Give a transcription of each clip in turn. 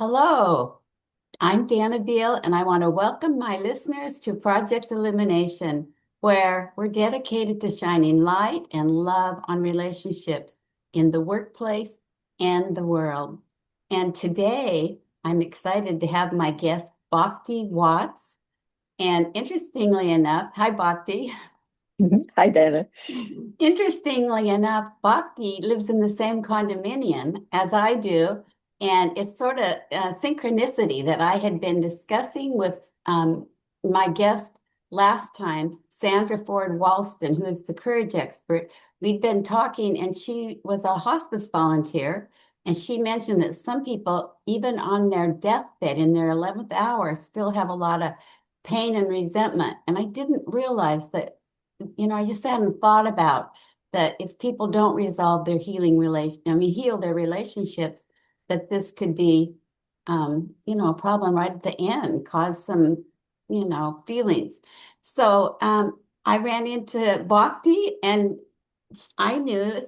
Hello, I'm Dana Beal, and I want to welcome my listeners to Project Illumination, where we're dedicated to shining light and love on relationships in the workplace and the world. And today, I'm excited to have my guest, Bhakti Watts. And interestingly enough, hi, Bhakti. Hi, Dana. Interestingly enough, Bhakti lives in the same condominium as I do. And it's sort of synchronicity that I had been discussing with my guest last time, Sandra Ford Walston, who is the courage expert. We'd been talking, and she was a hospice volunteer. And she mentioned that some people, even on their deathbed in their 11th hour, still have a lot of pain and resentment. And I didn't realize that I just hadn't thought about that if people don't resolve their heal their relationships, that this could be, a problem right at the end, cause some, feelings. So I ran into Bhakti, and I knew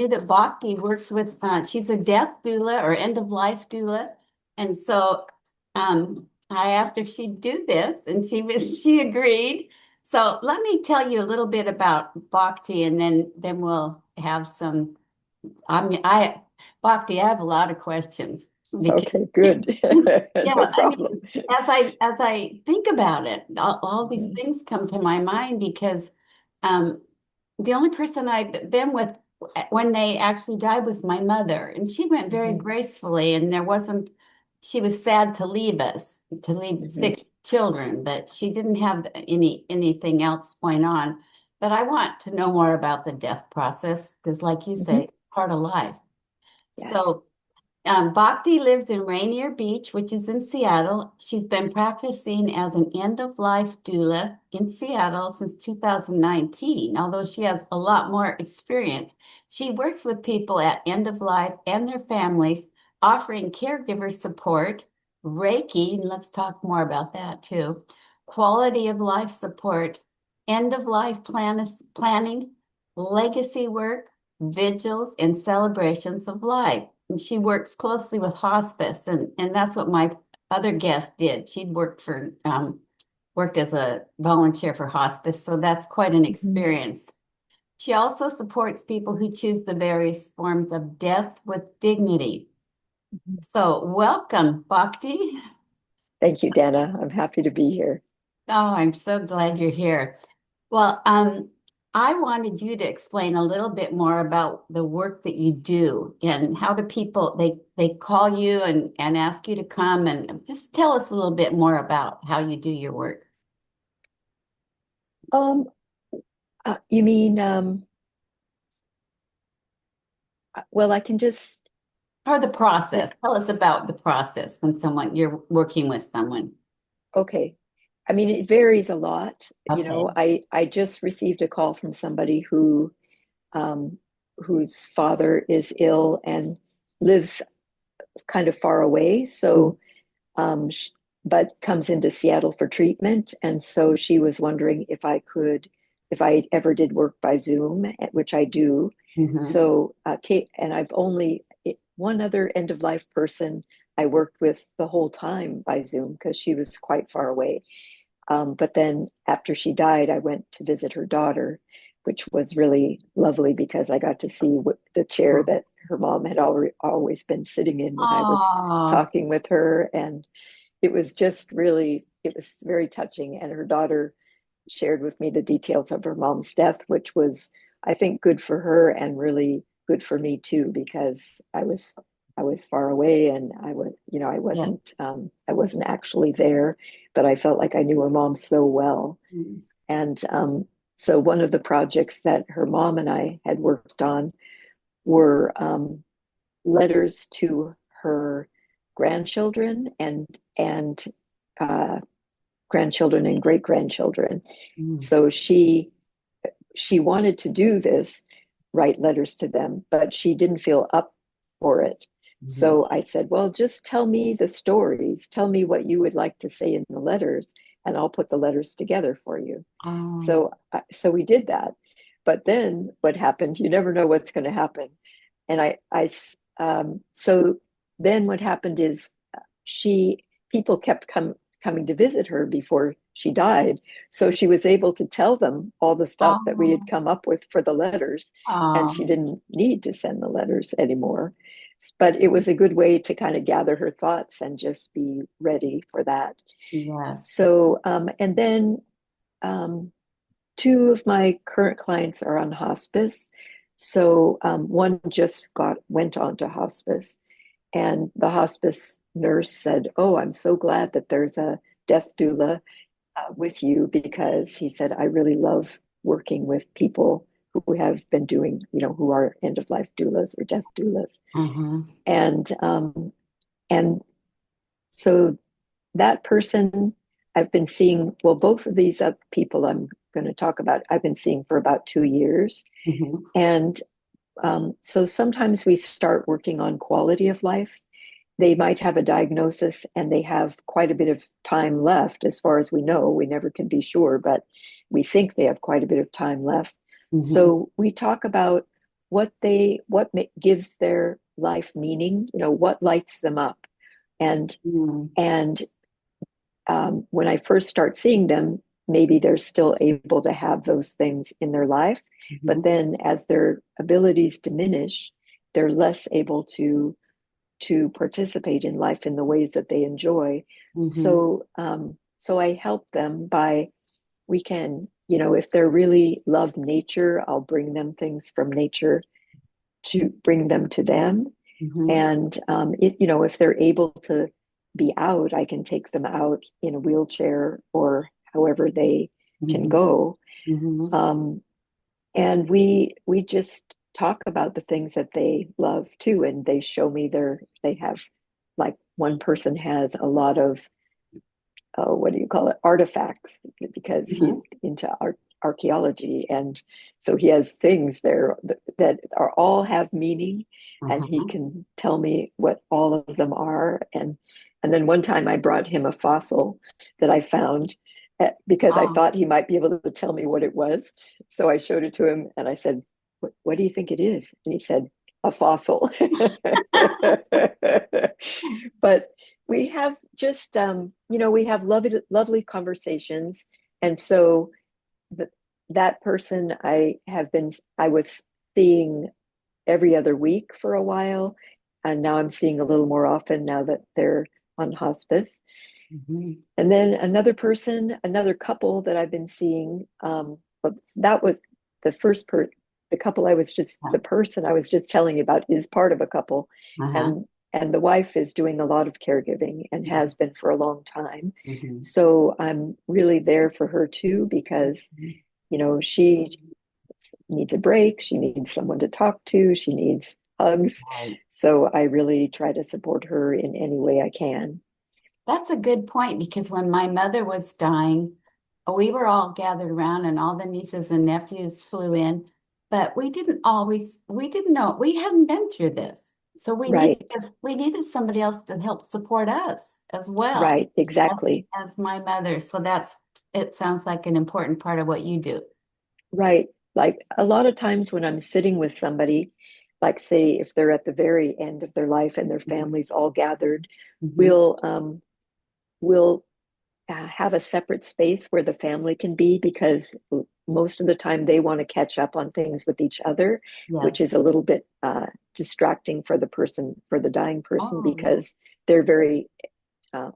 that Bhakti works with, she's a death doula or end of life doula. And so I asked if she'd do this, and she agreed. So let me tell you a little bit about Bhakti, and then we'll have some. I mean, I Bhakti, I have a lot of questions because Okay, good. yeah, No I mean, problem. as I think about it, all these Mhm, things come to my mind because um, the only person I've been with when they actually died was my mother, and she went very mhm, gracefully, and there wasn't. She was sad to leave us, to leave mhm, 6 children, but she didn't have anything else going on. But I want to know more about the death process because, like you mhm. say, part of life. Yes. So Bhakti lives in Rainier Beach, which is in Seattle. She's been practicing as an end-of-life doula in Seattle since 2019, although she has a lot more experience. She works with people at end of life and their families, offering caregiver support, Reiki, and let's talk more about that too, quality of life support, end-of-life planning, legacy work, vigils, and celebrations of life. And she works closely with hospice, and that's what my other guest did. She'd worked as a volunteer for hospice, so that's quite an Mhm, experience. She also supports people who choose the various forms of death with dignity. mhm. So welcome, Bhakti. Thank you, Dana. I'm happy to be here. Oh, I'm so glad you're here. Well, I wanted you to explain a little bit more about the work that you do and how do people they call you and ask you to come and just tell us a little bit more about how you do your work Um, you mean, well, I can just, or the yeah, process. Tell us about the process when someone you're working with someone. okay. I mean, it varies a lot. Okay. I just received a call from somebody um, whose father is ill and lives kind of far away. Mm. Um, sh- but comes into Seattle for treatment. And so she was wondering if I ever did work by Zoom, which I do. Mhm. So, Kate, and I've only one other end of life person I worked with the whole time by Zoom because she was quite far away. But then after she died, I went to visit her daughter, which was really lovely because I got to see the chair that her mom had always been sitting in when I was Oh, talking with her. And it was just really, it was very touching. And her daughter shared with me the details of her mom's death, which was, I think, good for her and really good for me too, because I was far away and yeah. I wasn't actually there, but I felt like I knew her mom so well. Mm. And so one of the projects that her mom and I had worked on were letters to her grandchildren and uh, grandchildren and great grandchildren. Mm. So she wanted to do this, write letters to them, but she didn't feel up for it. Mhm. So I said, well, just tell me the stories. Tell me what you would like to say in the letters, and I'll put the letters together for you. Oh, So we did that. But then what happened? You never know what's going to happen. And so then what happened is she people kept coming to visit her before she died. So she was able to tell them all the stuff that we had Oh, come up with for the letters, and she oh, didn't need to send the letters anymore. But it was a good way to kind of gather her thoughts and just be ready for that. yes. So, and then um, two of my current clients are on hospice. So one just went on to hospice, and the hospice nurse said, "Oh, I'm so glad that there's a death doula with you," because he said, "I really love working with people who have been doing, who are end of life doulas or death doulas." Uh-huh. And and so that person I've been seeing, well, both of these people I'm going to talk about, I've been seeing for about 2 years. Hmm. And so sometimes we start working on quality of life. They might have a diagnosis and they have quite a bit of time left, as far as we know. We never can be sure, but we think they have quite a bit of time left. Hmm. So we talk about gives their life meaning, what lights them up. And Hmm. and when I first start seeing them, maybe they're still able to have those things in their life. But Hmm. then as their abilities diminish, they're less able to participate in life in the ways that they enjoy. Hmm. So I help them by we can, if they really love nature, I'll bring them things from nature to bring them to them. Hmm. And if they're able to be out, I can take them out in a wheelchair or however they can Hmm. go. Hmm. Um, and we just talk about the things that they love too, and they show me they have, like, one person has a lot of what do you call it, artifacts, because he's Hmm. into archaeology, and so he has things there that are all have meaning, and he Uh-huh. can tell me what all of them are. And then one time I brought him a fossil that I found, because I Oh, thought he might be able to tell me what it was. So I showed it to him and I said, what do you think it is? And he said, a fossil. But we have just we have lovely conversations. And so th- that person I was seeing every other week for a while, and now I'm seeing a little more often now that they're on hospice. hmm. And then another couple that I've been seeing, but that was the the couple the person I was just telling you about is part of a couple. Uh-huh. And the wife is doing a lot of caregiving and has been for a long time. Hmm. So I'm really there for her too, because, she needs a break. She needs someone to talk to. She needs hugs. Right. So I really try to support her in any way I can. That's a good point because when my mother was dying, we were all gathered around and all the nieces and nephews flew in, but we didn't know, we hadn't been through this. So Right, we needed somebody else to help support us as well right, as, exactly. as my mother. So it sounds like an important part of what you do. Right. Like a lot of times when I'm sitting with somebody, like, say if they're at the very end of their life and their family's all gathered, Hmm. we'll have a separate space where the family can be, because most of the time they want to catch up on things with each other, which Yes. is a little bit distracting for the dying person, Oh, yeah. because they're very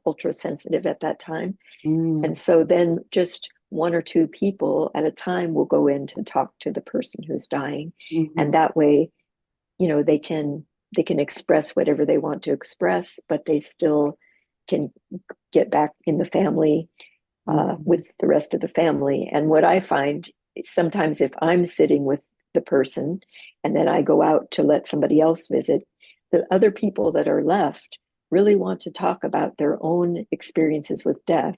ultra sensitive at that time. And Mm. so then just one or two people at a time will go in to talk to the person who's dying. And Hmm. that way, they can express whatever they want to express, but they still can get back in the family Hmm. with the rest of the family. And what I find is sometimes if I'm sitting with the person and then I go out to let somebody else visit, the other people that are left really want to talk about their own experiences with death,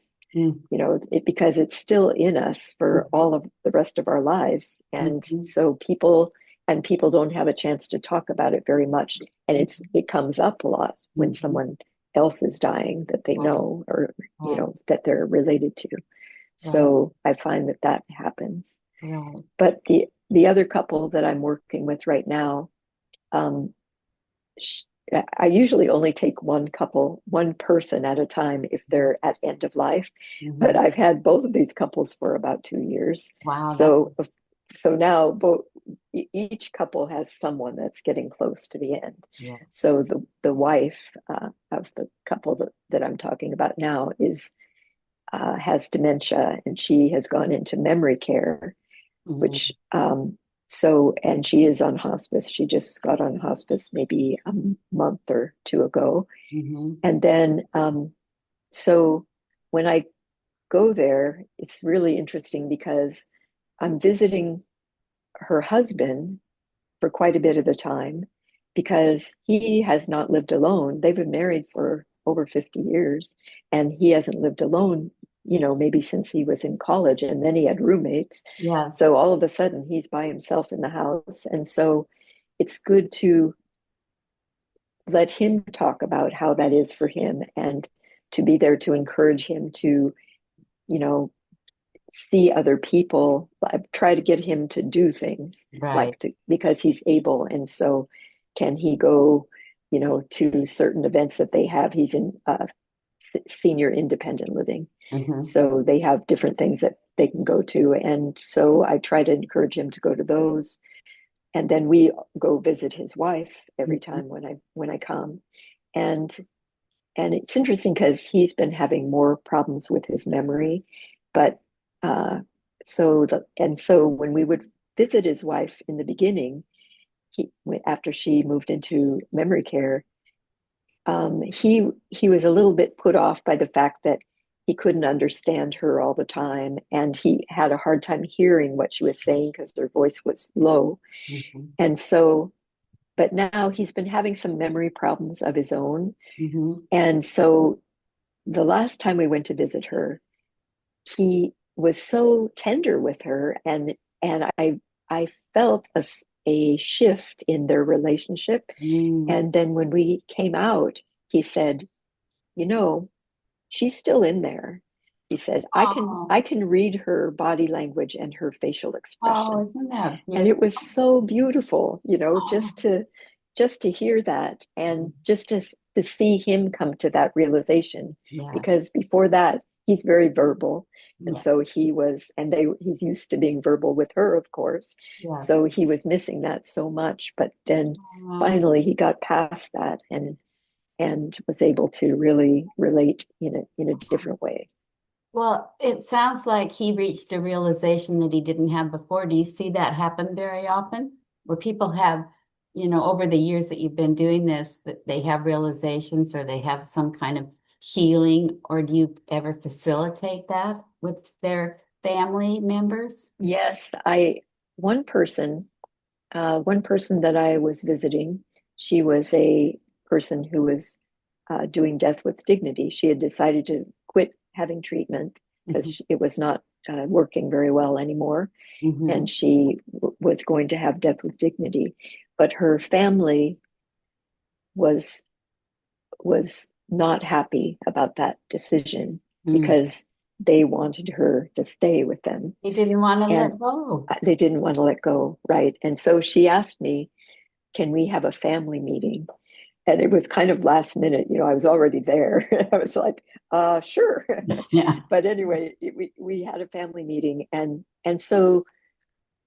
because it's still in us for all of the rest of our lives. And Hmm. so people don't have a chance to talk about it very much. And it comes up a lot when Hmm. someone else is dying that they Right, know, or, right, that they're related to. right, So I find that happens. right. But the other couple that I'm working with right now, um, I usually only take one couple, one person at a time if they're at end of life. But Mhm. I've had both of these couples for about 2 years. Wow, that, So now each couple has someone that's getting close to the end. yeah. So the wife of the couple that I'm talking about now is has dementia, and she has gone into memory care, which Mhm. and she is on hospice. She just got on hospice maybe a month or two ago. Mhm. And then so when I go there, it's really interesting because I'm visiting her husband for quite a bit of the time because he has not lived alone. They've been married for over 50 years, and he hasn't lived alone, maybe since he was in college, and then he had roommates. Yes. So all of a sudden he's by himself in the house. And so it's good to let him talk about how that is for him and to be there to encourage him to, you know, see other people. I've tried to get him to do things Right. because he's able. And so can he go, to certain events that they have? He's in senior independent living. Mhm. So they have different things that they can go to. And so I try to encourage him to go to those. And then we go visit his wife every Mhm. time when I come. And and it's interesting because he's been having more problems with his memory, but uh, so when we would visit his wife in the beginning, he after she moved into memory care, he was a little bit put off by the fact that he couldn't understand her all the time, and he had a hard time hearing what she was saying because her voice was low, Mhm. and so. But now he's been having some memory problems of his own, Mhm. and so the last time we went to visit her, he was so tender with her, and I felt a shift in their relationship. Mm. And then when we came out, he said, "You know, she's still in there." He said, "I can Oh, I can read her body language and her facial oh, expression." isn't that And it was beautiful? so beautiful, Oh, just to hear that, and just to see him come to that realization, yes, because before that he's very verbal, and yes, so he's used to being verbal with her, of course, yes. so he was missing that so much. But then Oh. finally he got past that and was able to really relate in a different way. Well, it sounds like he reached a realization that he didn't have before. Do you see that happen very often? Where people have, over the years that you've been doing this, that they have realizations or they have some kind of healing, or do you ever facilitate that with their family members? Yes, I one person one person that I was visiting, she was a person who was doing death with dignity. She had decided to quit having treatment Mhm. because it was not working very well anymore, and Mhm. she was going to have death with dignity. But her family was was not happy about that decision Mm. because they wanted her to stay with them, He didn't want to and let go. they didn't want to let go, right? And so she asked me, "Can we have a family meeting?" And it was kind of last minute, I was already there. I was like, sure. Yeah. But anyway, we had a family meeting, and so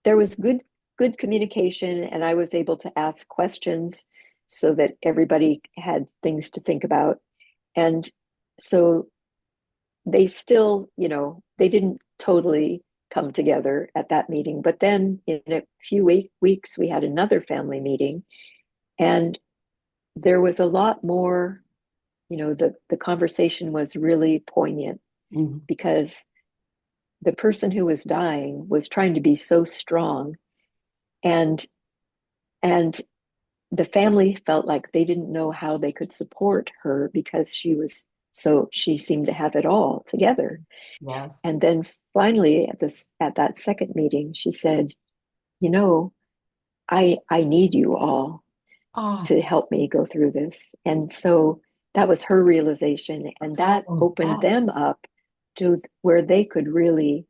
there was good communication, and I was able to ask questions so that everybody had things to think about. And so they still, they didn't totally come together at that meeting. But then in a few weeks, we had another family meeting, and there was a lot more, the conversation was really poignant Mhm. because the person who was dying was trying to be so strong, and and the family felt like they didn't know how they could support her because she seemed to have it all together. Yes. And then finally at that second meeting, she said, you know I need you all Oh, to help me go through this. And so that was her realization, and that oh, opened them up to where they could really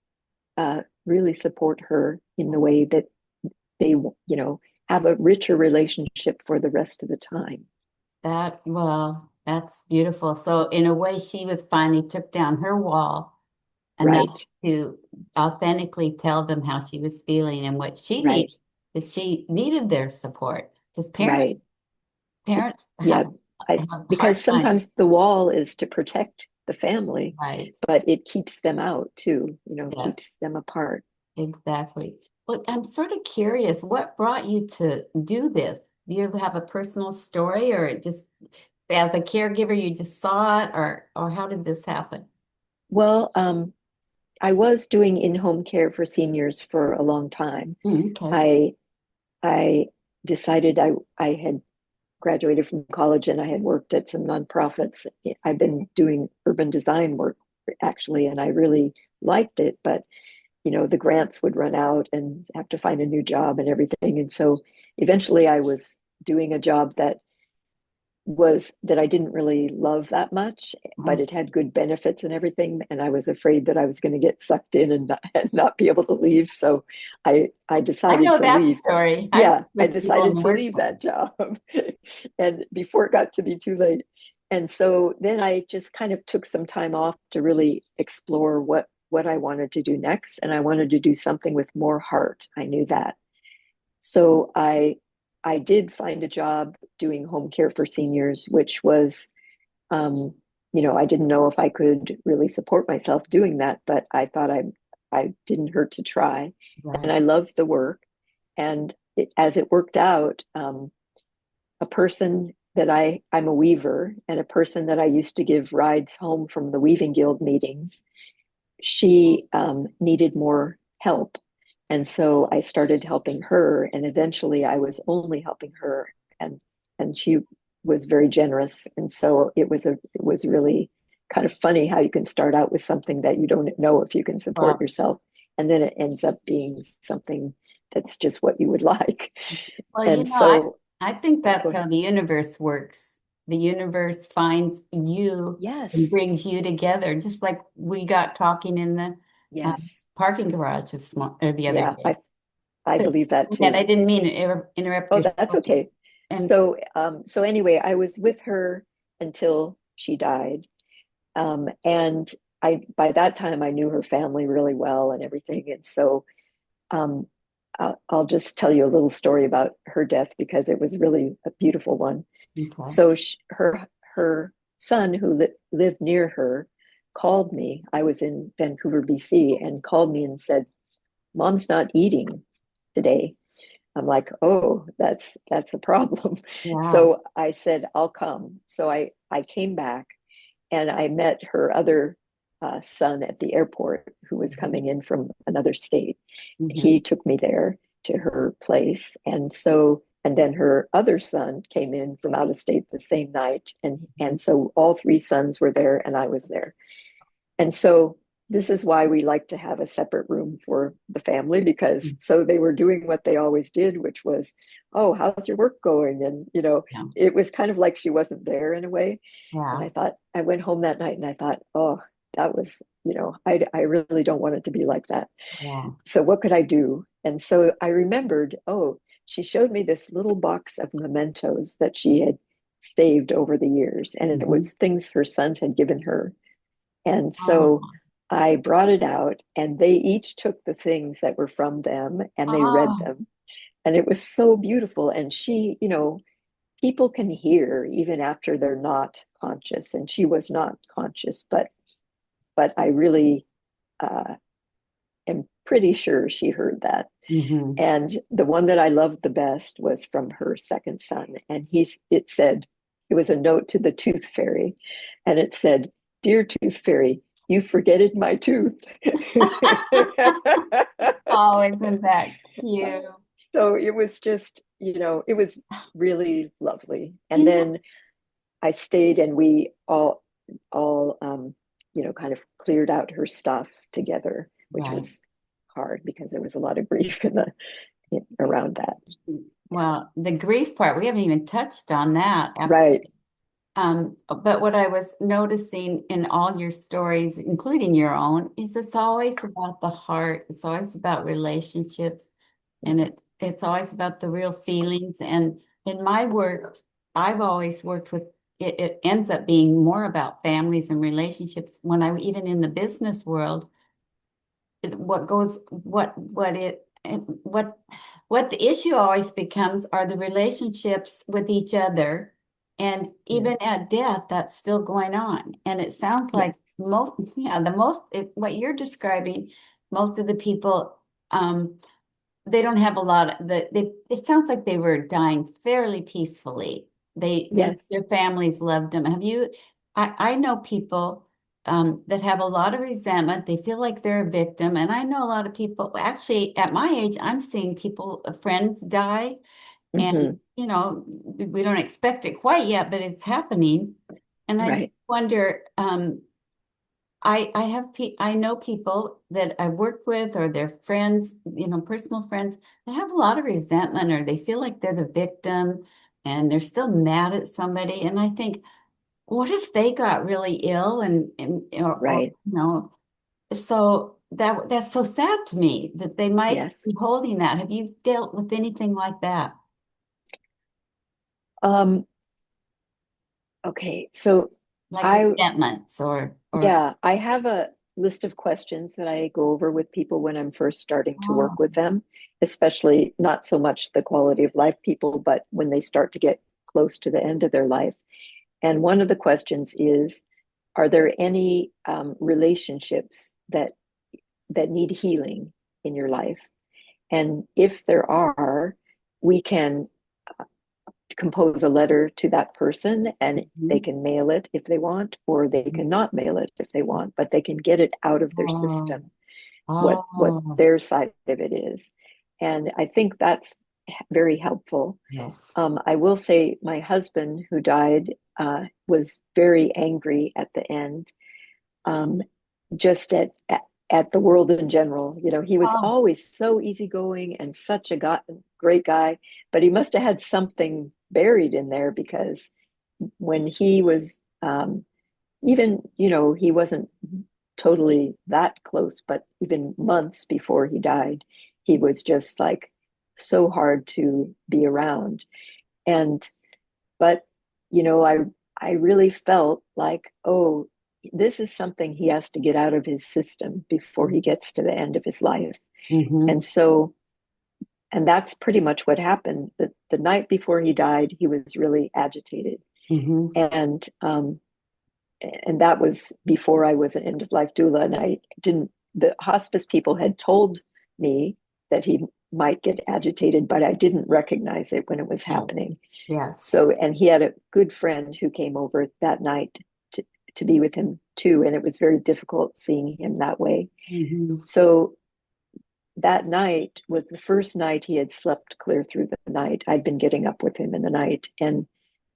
support her in the way that they, have a richer relationship for the rest of the time. Well, that's beautiful. So in a way, she was finally took down her wall enough Right, to authentically tell them how she was feeling and what she right, needed, because she needed their support. Because right. parents Yeah, have a hard because time. sometimes the wall is to protect the family, Right. but it keeps them out too, Yes, keeps them apart. exactly. Well, I'm sort of curious, what brought you to do this? Do you have a personal story, or just as a caregiver, you just saw it, or how did this happen? Well, I was doing in-home care for seniors for a long time. Okay. I I decided I had graduated from college and I had worked at some nonprofits. I've been doing urban design work actually, and I really liked it, but the grants would run out and have to find a new job and everything. And so eventually I was doing a job that I didn't really love that much, but Oh, it had good benefits and everything. And I was afraid that I was going to get sucked in and not be able to leave. So I I decided know to that leave. story. I've Yeah, worked I with people in decided the to leave workplace. that job and before it got to be too late. And so then I just kind of took some time off to really explore what I wanted to do next. And I wanted to do something with more heart. I knew that. So I did find a job doing home care for seniors, which was um, I didn't know if I could really support myself doing that, but I thought I didn't hurt to try, and Right. I loved the work. And as it worked out, a person that I'm a weaver, and a person that I used to give rides home from the Weaving Guild meetings, she needed more help. And so I started helping her, and eventually I was only helping her, and she was very generous. And so it was really kind of funny how you can start out with something that you don't know if you can support Well, yourself, and then it ends up being something that's just what you would like. well, And so, I think yeah, go that's ahead. how the universe works. The universe finds you and Yes, brings you together, just like we got talking in the yes, parking garage or the other yeah, day. I But believe that that I too. didn't mean to interrupt Oh, your that's story. okay. And So anyway, I was with her until she died. And by that time, I knew her family really well and everything. And so, um, I'll just tell you a little story about her death because it was really a beautiful one. okay. So her son, who lived near her, called me. I was in Vancouver, BC, and called me and said, "Mom's not eating today." I'm like, oh, that's a problem. Yeah. So I said, I'll come. So I came back and I met her other son at the airport who was coming in from another state. Mm-hmm. He took me there to her place. And then her other son came in from out of state the same night. And so all three sons were there and I was there. And so this is why we like to have a separate room for the family because so they were doing what they always did, which was, oh, how's your work going? And, Yeah. it was kind of like she wasn't there in a way. And Yeah. I went home that night and I thought, oh, that was, I really don't want it to be like that. Yeah. So what could I do? And so I remembered, oh, she showed me this little box of mementos that she had saved over the years. And it Mm-hmm. was things her sons had given her, and so Oh. I brought it out, and they each took the things that were from them and they read Oh. them. And it was so beautiful. And people can hear even after they're not conscious. And she was not conscious, but I really uh, am pretty sure she heard that. Mm-hmm. And the one that I loved the best was from her second son. And it said, it was a note to the tooth fairy. And it said, "Dear tooth fairy, you forgetted my tooth." Oh, isn't that cute? So it was just, it was really lovely. And You know, then I stayed and we all, kind of cleared out her stuff together, which right. was hard because there was a lot of grief around that. Well, the grief part, we haven't even touched on that. Right. But what I was noticing in all your stories, including your own, is it's always about the heart. It's always about relationships, and it's always about the real feelings. And in my work, I've always worked with it ends up being more about families and relationships when I even in the business world what goes what it and what the issue always becomes are the relationships with each other, and Yeah. even at death that's still going on, and it sounds Yeah. like most yeah the most what you're describing, most of the people they don't have a lot of they it sounds like they were dying fairly peacefully. They Yes. their families loved them. Have you I know people that have a lot of resentment. They feel like they're a victim. And I know a lot of people actually at my age, I'm seeing people, friends die. And Hmm. we don't expect it quite yet, but it's happening. And I just Right. wonder, I know people that I work with or their friends, personal friends, they have a lot of resentment or they feel like they're the victim and they're still mad at somebody. And I think, what if they got really ill and or Right. so that's so sad to me that they might Yes. be holding that. Have you dealt with anything like that? Um, okay. So Like I, resentments or yeah, I have a list of questions that I go over with people when I'm first starting to oh, work with them, especially not so much the quality of life people, but when they start to get close to the end of their life. And one of the questions is, are there any relationships that need healing in your life? And if there are, we can compose a letter to that person and they mhm. can mail it if they want, or they can not mail it if they want, but they can get it out of their Oh, system, what oh, their side of it is. And I think that's very helpful. yes. I will say my husband, who died, was very angry at the end, um, just at the world in general. You know, he was Oh, always so easygoing and such a great guy, but he must have had something buried in there because when he was even, he wasn't totally that close, but even months before he died, he was just like so hard to be around. And but I really felt like, oh, this is something he has to get out of his system before he gets to the end of his life. mm-hmm, And so, and that's pretty much what happened. The night before he died, he was really agitated, mm-hmm, and and that was before I was an end of life doula, and I didn't. The hospice people had told me that he might get agitated, but I didn't recognize it when it was oh, happening. yes. So, and he had a good friend who came over that night to, to be with him too. And it was very difficult seeing him that way. Mm-hmm, So that night was the first night he had slept clear through the night. I'd been getting up with him in the night. And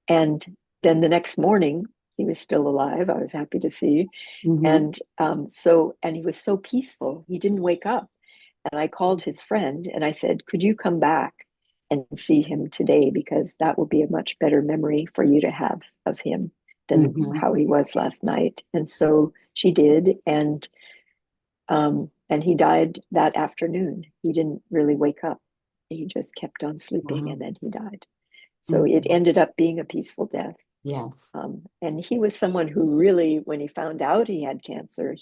then the next morning, he was still alive. I was happy to see. mm-hmm. And he was so peaceful. He didn't wake up. And I called his friend and I said, could you come back and see him today? Because that will be a much better memory for you to have of him than Mm-hmm. how he was last night. And so she did. And he died that afternoon. He didn't really wake up. He just kept on sleeping Wow. and then he died. So it Mhm. ended up being a peaceful death. Yes. And he was someone who really, when he found out he had cancer,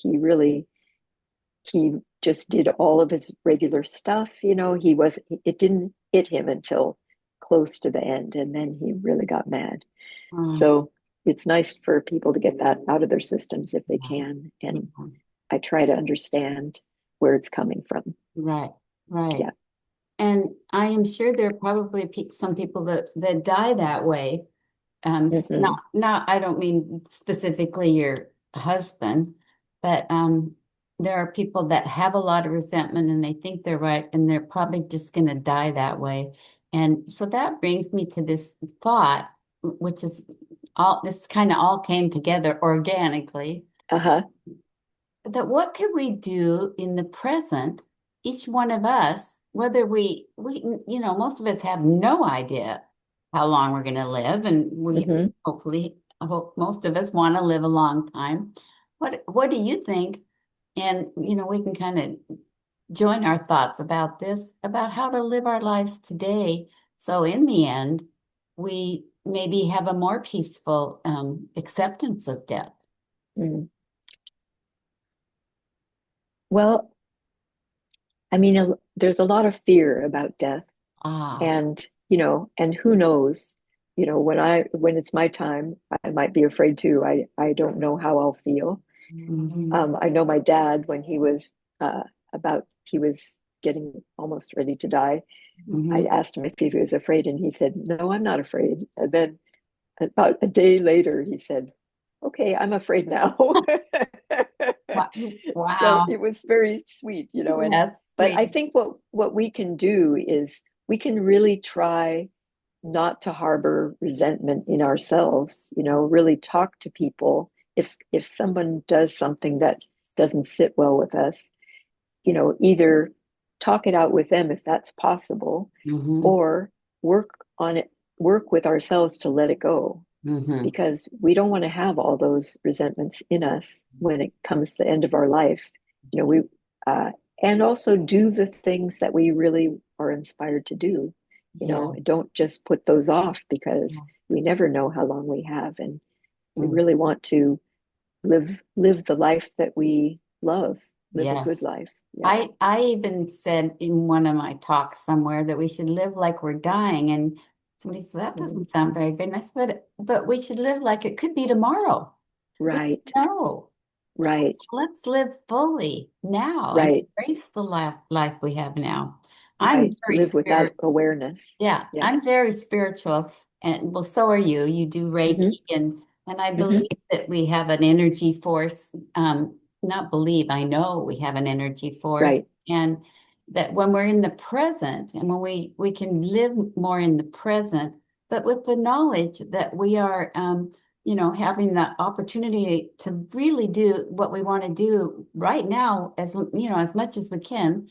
he just did all of his regular stuff. It didn't hit him until close to the end, and then he really got mad. Uh, So it's nice for people to get that out of their systems if they yeah, can. And yeah. I try to understand where it's coming from. Right, right. Yeah. And I am sure there are probably some people that die that way. Hmm. I don't mean specifically your husband, but there are people that have a lot of resentment and they think they're right, and they're probably just going to die that way. And so that brings me to this thought, which is this kind of all came together organically, Uh-huh. that what could we do in the present, each one of us, whether most of us have no idea how long we're going to live, and we Hmm. hopefully, I hope most of us want to live a long time. What do you think? And, we can kind of join our thoughts about this, about how to live our lives today. So in the end, we maybe have a more peaceful acceptance of death. Mm. Well, I mean, there's a lot of fear about death, Ah. and and who knows, when it's my time, I might be afraid too. I don't know how I'll feel. Mhm. I know my dad, when he was getting almost ready to die, I Mhm. asked him if he was afraid, and he said, "No, I'm not afraid." And then about a day later, he said, "Okay, I'm afraid now." So Wow. it was very sweet, and That's but sweet. I think what we can do is we can really try not to harbor resentment in ourselves, really talk to people. If someone does something that doesn't sit well with us, either talk it out with them if that's possible, Hmm. or work on it, work with ourselves to let it go, Hmm. because we don't want to have all those resentments in us when it comes to the end of our life. We uh, and also do the things that we really are inspired to do. Yeah. Don't just put those off, because Yeah. we never know how long we have, and we Mm. really want to live the life that we love, live a Yes. good life. Yeah. I even said in one of my talks somewhere that we should live like we're dying, and somebody said that Mm. doesn't sound very good. And I said, but we should live like it could be tomorrow. We Right. don't know. So Right. let's live fully now and Right. embrace the life we have now. I'm Right. very Live with that spiritual. awareness. Yeah, Yeah. I'm very spiritual, and well, so are you. You do Reiki, Hmm. and I Hmm. believe that we have an energy force. Not believe, I know we have an energy force, Right. and that when we're in the present, and when we can live more in the present, but with the knowledge that we are, having the opportunity to really do what we want to do right now, as much as we can,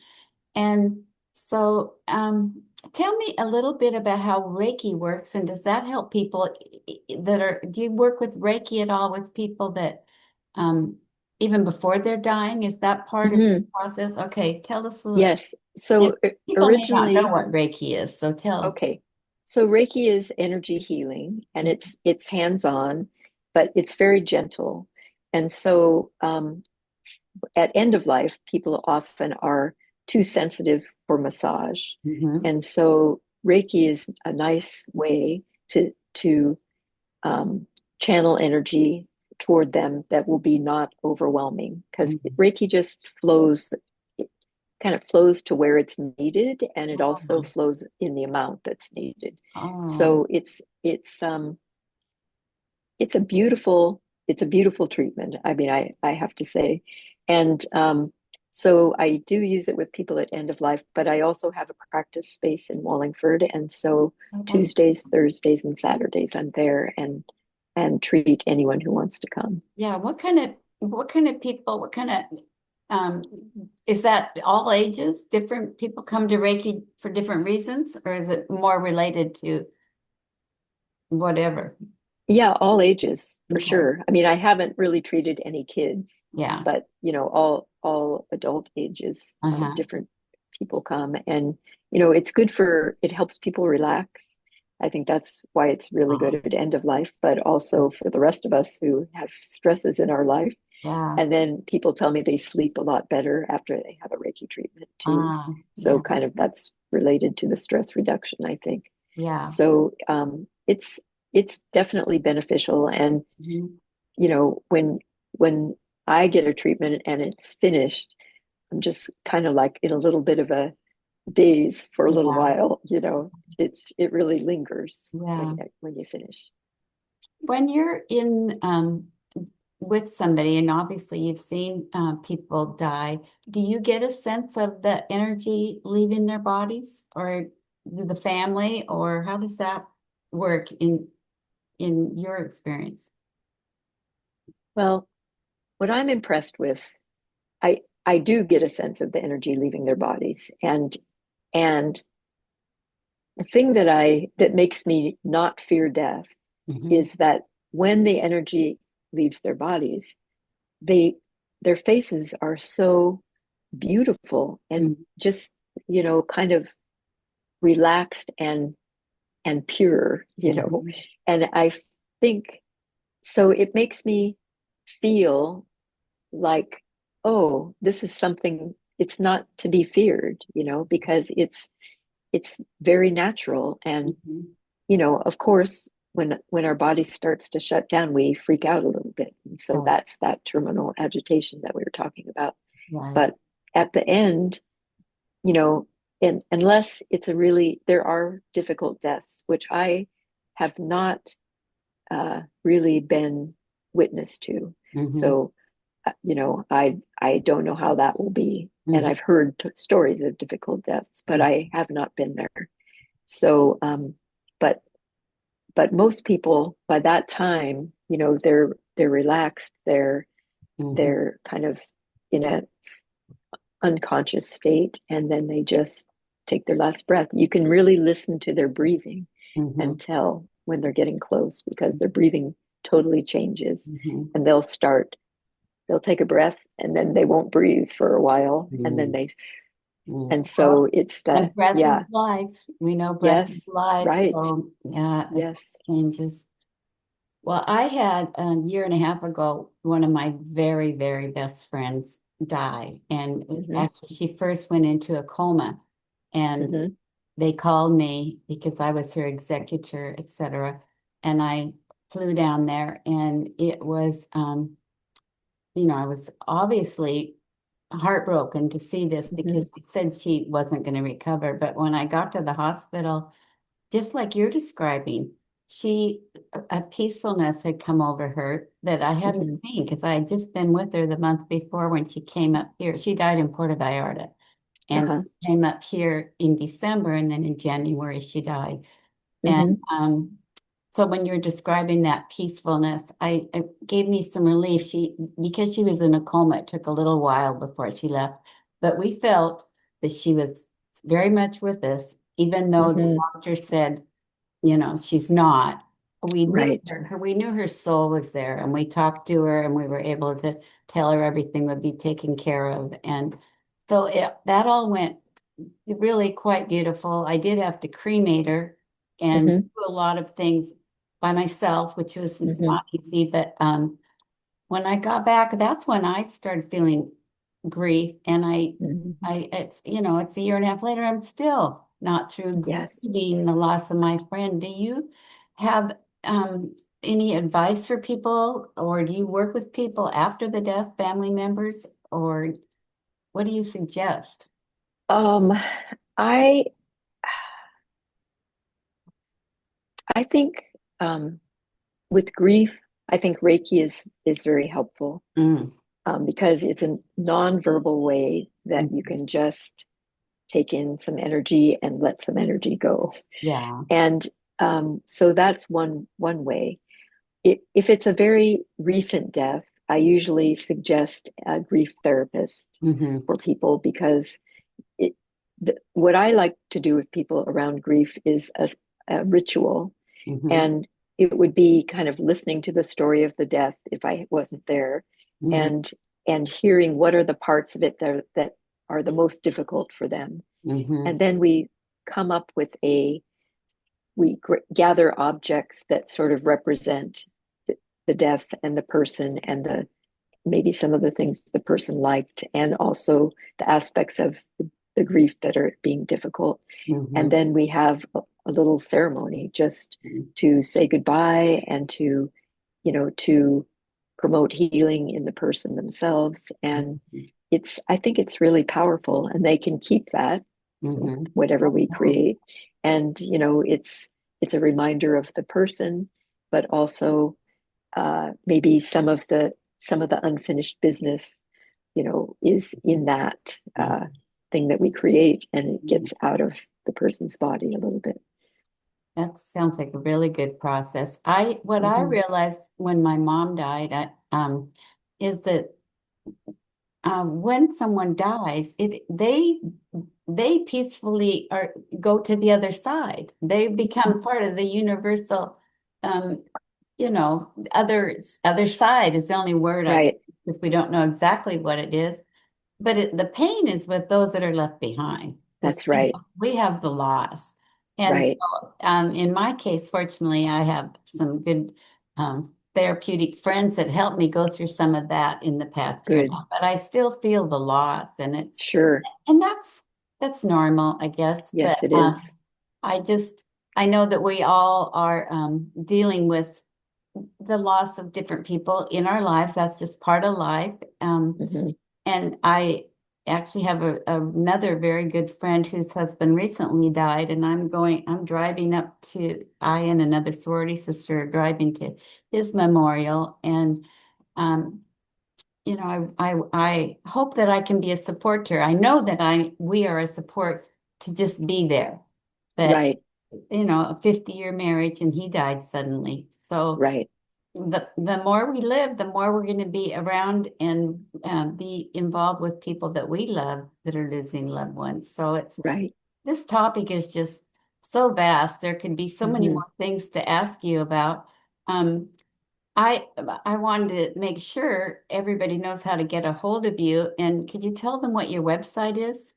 and so, tell me a little bit about how Reiki works, and does that help people do you work with Reiki at all with people that, um, even before they're dying? Is that part of the Hmm. process? Okay, tell us a little. Yes. And So people may not know originally, what Reiki is, so tell. okay. So Reiki is energy healing, and it's hands-on, but it's very gentle. And so at end of life, people often are too sensitive for massage. Mhm. And so Reiki is a nice way to channel energy toward them that will be not overwhelming, because Mhm. Reiki just flows, it kind of flows to where it's needed, and it also flows in the amount that's needed. Oh, So it's a beautiful treatment. I mean, I have to say. And so I do use it with people at end of life, but I also have a practice space in Wallingford. And so okay. Tuesdays, Thursdays, and Saturdays I'm there, and treat anyone who wants to come. Yeah, what kind of people, um, is that all ages? Different people come to Reiki for different reasons, or is it more related to whatever? Yeah, all ages for Okay. sure. I mean, I haven't really treated any kids, Yeah. but all adult ages, Uh-huh. different people come, and it helps people relax. I think that's why it's really good Oh, at end of life, but also for the rest of us who have stresses in our life. yeah. And then people tell me they sleep a lot better after they have a Reiki treatment too. So Yeah. kind of that's related to the stress reduction, I think. Yeah. So it's definitely beneficial. And Mhm. when I get a treatment and it's finished, I'm just kind of like in a little bit of a daze for a little Yeah. while. It really lingers Yeah. when you finish. When you're in with somebody, and obviously you've seen people die, do you get a sense of the energy leaving their bodies, or the family, or how does that work in your experience? Well, what I'm impressed with, I do get a sense of the energy leaving their bodies, and the thing that makes me not fear death Hmm. is that when the energy leaves their bodies, they their faces are so beautiful and just kind of relaxed, and and pure, you know. Mhm. And I think so it makes me feel like, oh, this is something, it's not to be feared, you know, because it's very natural. And, Mhm. you know, of course, when our body starts to shut down, we freak out a little bit. And so Right, that's that terminal agitation that we were talking about. right. But at the end, you know, and unless it's a really, there are difficult deaths, which I have not really been witness to. Mhm. So, you know, I don't know how that will be. And Mhm. I've heard stories of difficult deaths, but I have not been there. So, but but most people by that time, you know, they're relaxed, Mhm. they're kind of in a unconscious state, and then they just take their last breath. You can really listen to their breathing and Mhm. tell when they're getting close because their breathing totally changes, Mhm. and they'll take a breath and then they won't breathe for a while, and then Mhm. they, Mhm. and so Well, it's that, and breath is yeah, life. We know breath is yes, life. right, So yeah, it yes, changes. Well, I had a year and a half ago, one of my very, very best friends die. And mm-hmm, actually, she first went into a coma. And mm-hmm, they called me because I was her executor, etc. And I flew down there, and it was, I was obviously heartbroken to see this mm-hmm, because they said she wasn't going to recover. But when I got to the hospital, just like you're describing, she a peacefulness had come over her that I hadn't mm-hmm, seen because I had just been with her the month before when she came up here. She died in Puerto Vallarta and uh-huh, came up here in December, and then in January she died. And mm-hmm, so when you're describing that peacefulness, it gave me some relief. Because she was in a coma, it took a little while before she left, but we felt that she was very much with us, even though the mm-hmm, doctor said, she's not. right, We knew her soul was there, and we talked to her, and we were able to tell her everything would be taken care of. And so that all went really quite beautiful. I did have to cremate her and mm-hmm, do a lot of things by myself, which was mm-hmm, not easy. But when I got back, that's when I started feeling grief. And mm-hmm, it's a year and a half later, I'm still not through yes. grieving the loss of my friend. Do you have any advice for people, or do you work with people after the death, family members, or what do you suggest? Um, I I think with grief, I think Reiki is very helpful Mm, because it's a nonverbal way that you mhm. can just take in some energy and let some energy go. Yeah. And so that's one way. If it's a very recent death, I usually suggest a grief therapist Hmm. for people because it, what I like to do with people around grief is a ritual. Hmm. And it would be kind of listening to the story of the death if I wasn't there, Hmm. and hearing what are the parts of it that are the most difficult for them. Hmm. And then we come up with we gather objects that sort of represent the death and the person and the maybe some of the things the person liked and also the aspects of the grief that are being difficult. And Hmm. then we have a little ceremony just to say goodbye and to, you know, to promote healing in the person themselves. And I think it's really powerful, and they can keep that with Hmm. whatever we create. And, you know, it's a reminder of the person, but also maybe some of the unfinished business, you know, is in that thing that we create, and it gets out of the person's body a little bit. That sounds like a really good process. What I Mm-hmm. realized when my mom died, is that when someone dies, they peacefully go to the other side. They become part of the universal, um, other side is the only word I can Right. use because we don't know exactly what it is. But the pain is with those that are left behind because That's right. we have the loss. And Right. so, in my case, fortunately, I have some good therapeutic friends that helped me go through some of that in the past year Good. now. But I still feel the loss, and Sure. that's normal, I guess. But Yes, it is. I just I know that we all are dealing with the loss of different people in our lives. That's just part of life. Hmm. And I actually have another very good friend whose husband recently died, and I'm driving up to, I and another sorority sister are driving to his memorial. And, um, I hope that I can be a support to her. I know that we are a support to just be there. But, Right. a 50-year marriage and he died suddenly. So, Right. the more we live, the more we're going to be around and be involved with people that we love that are losing loved ones. So Right. this topic is just so vast. There could be so many Hmm. more things to ask you about. Um, I I wanted to make sure everybody knows how to get a hold of you. And could you tell them what your website is?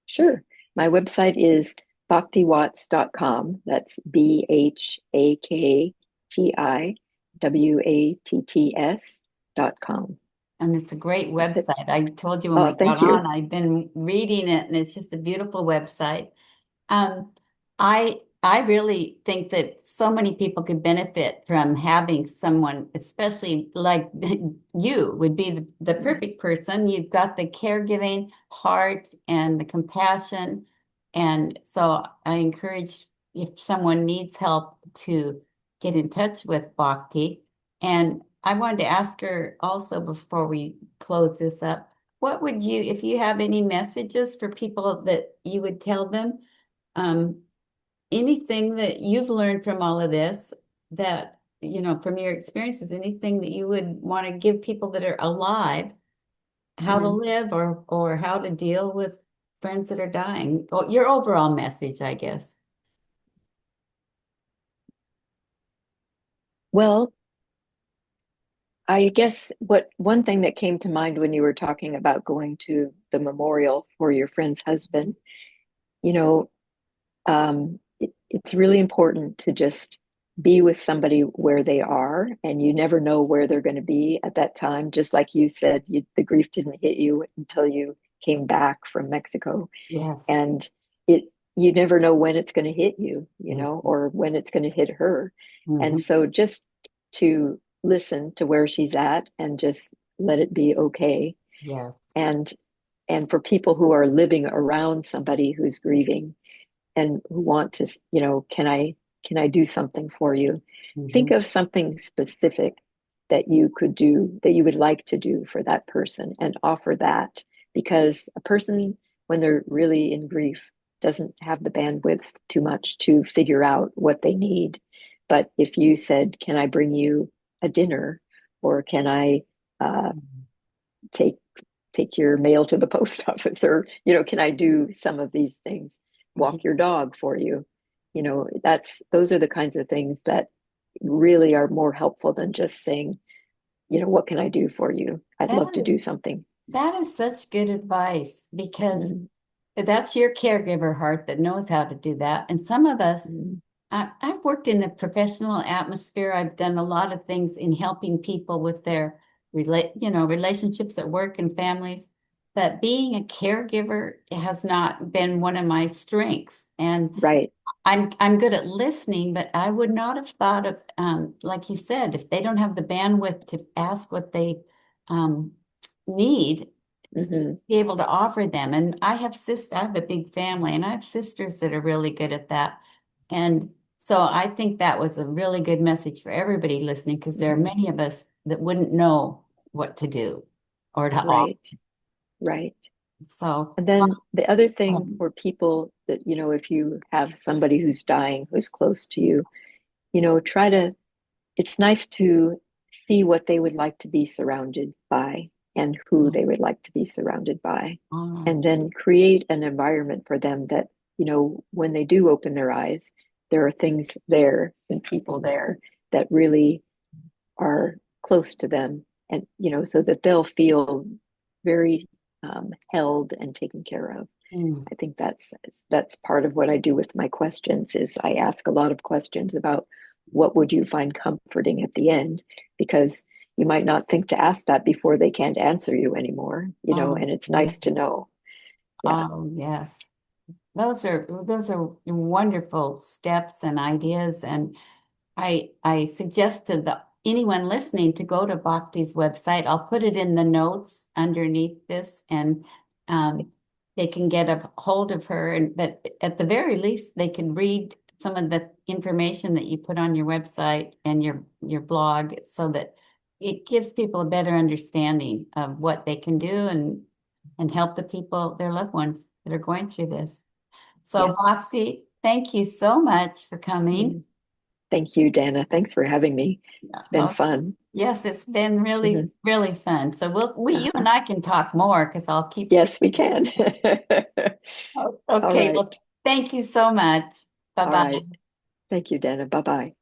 Sure. My website is bhaktiwatts.com. That's BHAKTIWATTS.com. And it's a great That's it. website. I told you when Oh, we got thank you. on, I've been reading it, and it's just a beautiful website. Um, I really think that so many people could benefit from having someone, especially like you would be the perfect person. You've got the caregiving heart and the compassion. And so I encourage, if someone needs help, to get in touch with Bhakti. And I wanted to ask her also before we close this up, what would you, if you have any messages for people that you would tell them? Um, Anything that you've learned from all of this, that, from your experiences, anything that you would want to give people that are alive, how to Mhm. live, or how to deal with friends that are dying? Well, your overall message, I guess. Well, I guess what one thing that came to mind when you were talking about going to the memorial for your friend's husband, you know, it's really important to just be with somebody where they are, and you never know where they're going to be at that time. Just like you said, the grief didn't hit you until you came back from Mexico, Yes. and it you never know when it's going to hit you, Mhm. or when it's going to hit her. And Mhm. so just to listen to where she's at and just let it be okay. Yes. And for people who are living around somebody who's grieving and who want to, can I do something for you? Think Mhm. of something specific that you could do, that you would like to do for that person, and offer that. Because a person, when they're really in grief, doesn't have the bandwidth too much to figure out what they need. But if you said, can I bring you a dinner, or can I uh, take your mail to the post office, or can I do some of these things, walk your dog for you? That's those are the kinds of things that really are more helpful than just saying, what can I do for you? I'd love That to is do something. that is such good advice, because Mm, that's your caregiver heart that knows how to do that. And some of us, mm, I've worked in the professional atmosphere. I've done a lot of things in helping people with their relationships at work and families. But being a caregiver has not been one of my strengths. And right. I'm good at listening, but I would not have thought of, like you said, if they don't have the bandwidth to ask what they um, need, Hmm. be able to offer them. And I have a big family, and I have sisters that are really good at that. And so I think that was a really good message for everybody listening, because there are Hmm. many of us that wouldn't know what to do or to offer. Right. Right. So, And then the other thing um, for people that, if you have somebody who's dying, who's close to you, try to it's nice to see what they would like to be surrounded by, and who they would like to be surrounded by. um, And then create an environment for them that, when they do open their eyes, there are things there and people there that really are close to them. And, so that they'll feel very held and taken care of. Mm. I think that's part of what I do with my questions is I ask a lot of questions about what would you find comforting at the end, because you might not think to ask that before they can't answer you anymore, Oh, and it's yeah. nice to know. Yeah. Oh, yes. Those are wonderful steps and ideas. And I suggest to anyone listening to go to Bhakti's website. I'll put it in the notes underneath this, and they can get a hold of her. And but at the very least, they can read some of the information that you put on your website and your blog, so that it gives people a better understanding of what they can do and help the people, their loved ones that are going through this. So, Yes. Bhakti, thank you so much for coming. Mm. Thank you, Dana. Thanks for having me. It's been Oh, fun. yes, it's been really, Mhm. really fun. So you Uh-huh. and I can talk more because I'll keep saying, Yes, we can. oh, All okay, right. well, thank you so much. All right. Bye-bye. Thank you, Dana. Bye bye.